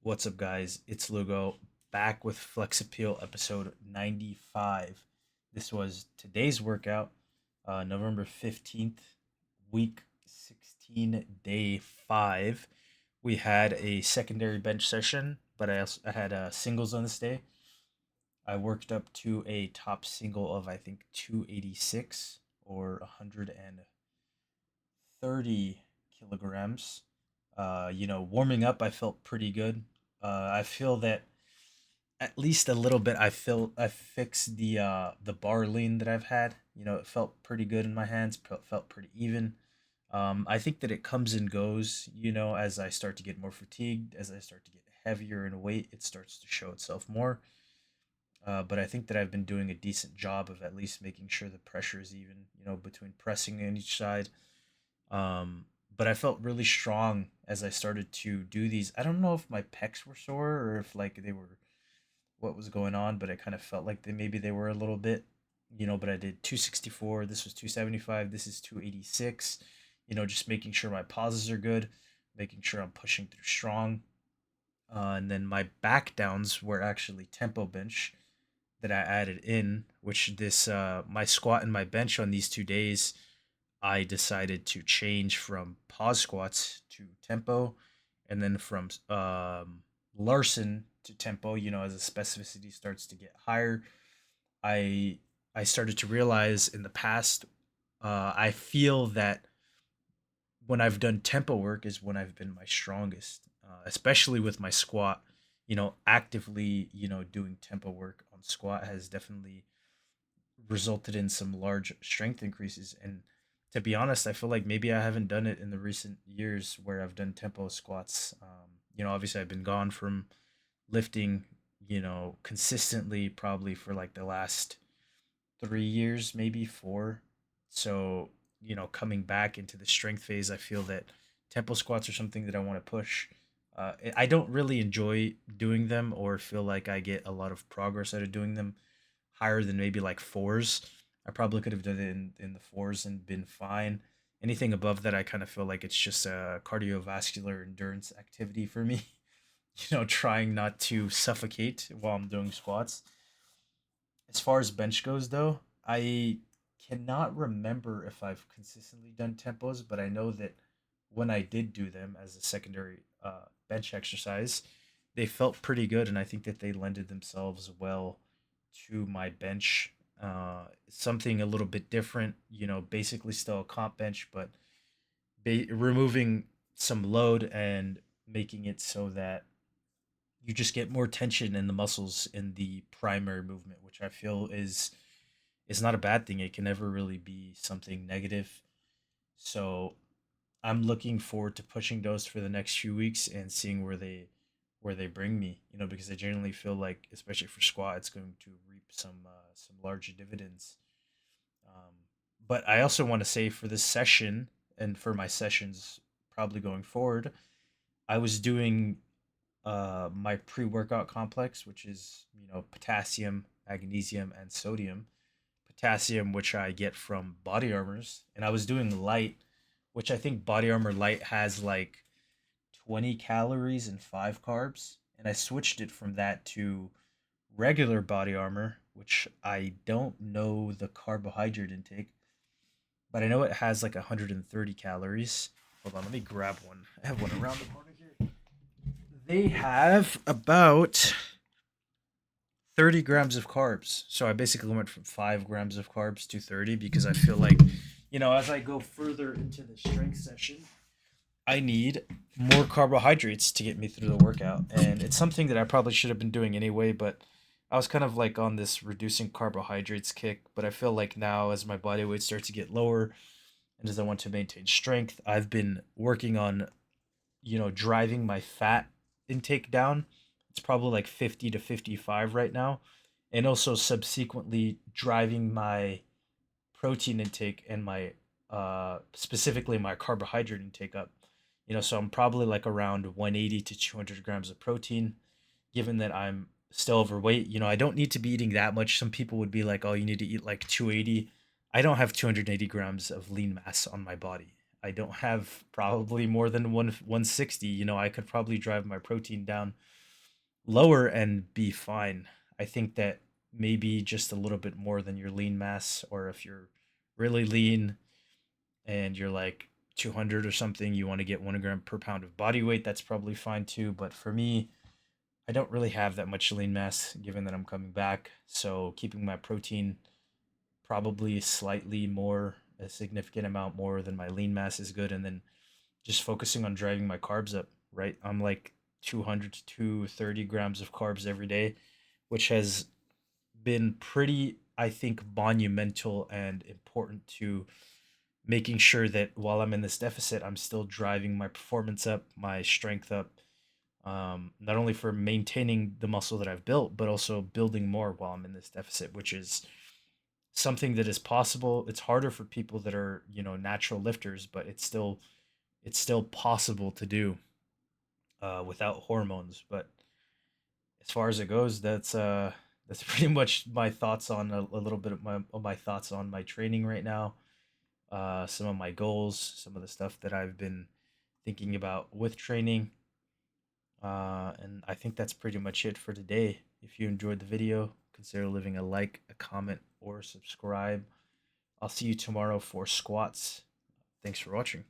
What's up, guys? It's Lugo back with Flex Appeal episode 95. This was today's workout, November 15th, week 16, day 5. We had a secondary bench session, but I had singles on this day. I worked up to a top single of, I think, 286 or 130 kilograms. Warming up, I felt pretty good. I feel that at least a little bit. I fixed the bar lean that I've had. It felt pretty good in my hands. Felt pretty even. I think that it comes and goes. As I start to get more fatigued, as I start to get heavier in weight, it starts to show itself more. But I think that I've been doing a decent job of at least making sure the pressure is even. Between pressing on each side. Um, but I felt really strong as I started to do these. I don't know if my pecs were sore or if like they were what was going on, but it kind of felt like maybe they were a little bit, but I did 264, this was 275, this is 286, just making sure my pauses are good, making sure I'm pushing through strong. And then my back downs were actually tempo bench that I added in, which this my squat and my bench on these 2 days, I decided to change from pause squats to tempo, and then from Larson to tempo. As the specificity starts to get higher, I I started to realize in the past, I feel that when I've done tempo work is when I've been my strongest, especially with my squat. Actively, doing tempo work on squat has definitely resulted in some large strength increases. And to be honest, I feel like maybe I haven't done it in the recent years where I've done tempo squats. Obviously, I've been gone from lifting, consistently probably for like the last 3 years, maybe four. So, coming back into the strength phase, I feel that tempo squats are something that I want to push. I don't really enjoy doing them or feel like I get a lot of progress out of doing them higher than maybe like fours. I probably could have done it in the fours and been fine. Anything above that, I kind of feel like it's just a cardiovascular endurance activity for me. Trying not to suffocate while I'm doing squats. As far as bench goes, though, I cannot remember if I've consistently done tempos, but I know that when I did do them as a secondary bench exercise, they felt pretty good, and I think that they lended themselves well to my bench. Something a little bit different, basically still a comp bench, but removing some load and making it so that you just get more tension in the muscles in the primary movement, which I feel is not a bad thing. It can never really be something negative. So I'm looking forward to pushing those for the next few weeks and seeing where they bring me. Because I generally feel like, especially for squat, it's going to reap some larger dividends. Um, but I also want to say for this session and for my sessions probably going forward, I was doing my pre-workout complex, which is potassium, magnesium, and sodium. Potassium, which I get from Body Armors, and I was doing light, which I think Body Armor Light has like 20 calories and 5 carbs, and I switched it from that to regular Body Armor, which I don't know the carbohydrate intake, but I know it has like 130 calories. Hold on, let me grab one. I have one around the corner here. They have about 30 grams of carbs. So I basically went from 5 grams of carbs to 30 because I feel like, as I go further into the strength session, I need more carbohydrates to get me through the workout. And it's something that I probably should have been doing anyway, but I was kind of like on this reducing carbohydrates kick. But I feel like now, as my body weight starts to get lower and as I want to maintain strength, I've been working on, driving my fat intake down. It's probably like 50 to 55 right now. And also subsequently driving my protein intake and my specifically my carbohydrate intake up. So I'm probably like around 180 to 200 grams of protein, given that I'm still overweight. I don't need to be eating that much. Some people would be like, oh, you need to eat like 280. I don't have 280 grams of lean mass on my body. I don't have probably more than 160. You know, I could probably drive my protein down lower and be fine. I think that maybe just a little bit more than your lean mass, or if you're really lean and you're like 200 or something, you want to get 1 gram per pound of body weight, that's probably fine too. But for me, I don't really have that much lean mass given that I'm coming back. So keeping my protein probably slightly more, a significant amount more than my lean mass is good. And then just focusing on driving my carbs up, right? I'm like 200 to 230 grams of carbs every day, which has been pretty, I think, monumental and important to making sure that while I'm in this deficit, I'm still driving my performance up, my strength up, not only for maintaining the muscle that I've built, but also building more while I'm in this deficit, which is something that is possible. It's harder for people that are, you know, natural lifters, but it's still possible to do without hormones. But as far as it goes, that's pretty much my thoughts on a little bit of my thoughts on my training right now. Some of my goals, some of the stuff that I've been thinking about with training. And I think that's pretty much it for today. If you enjoyed the video, consider leaving a like, a comment, or subscribe. I'll see you tomorrow for squats. Thanks for watching.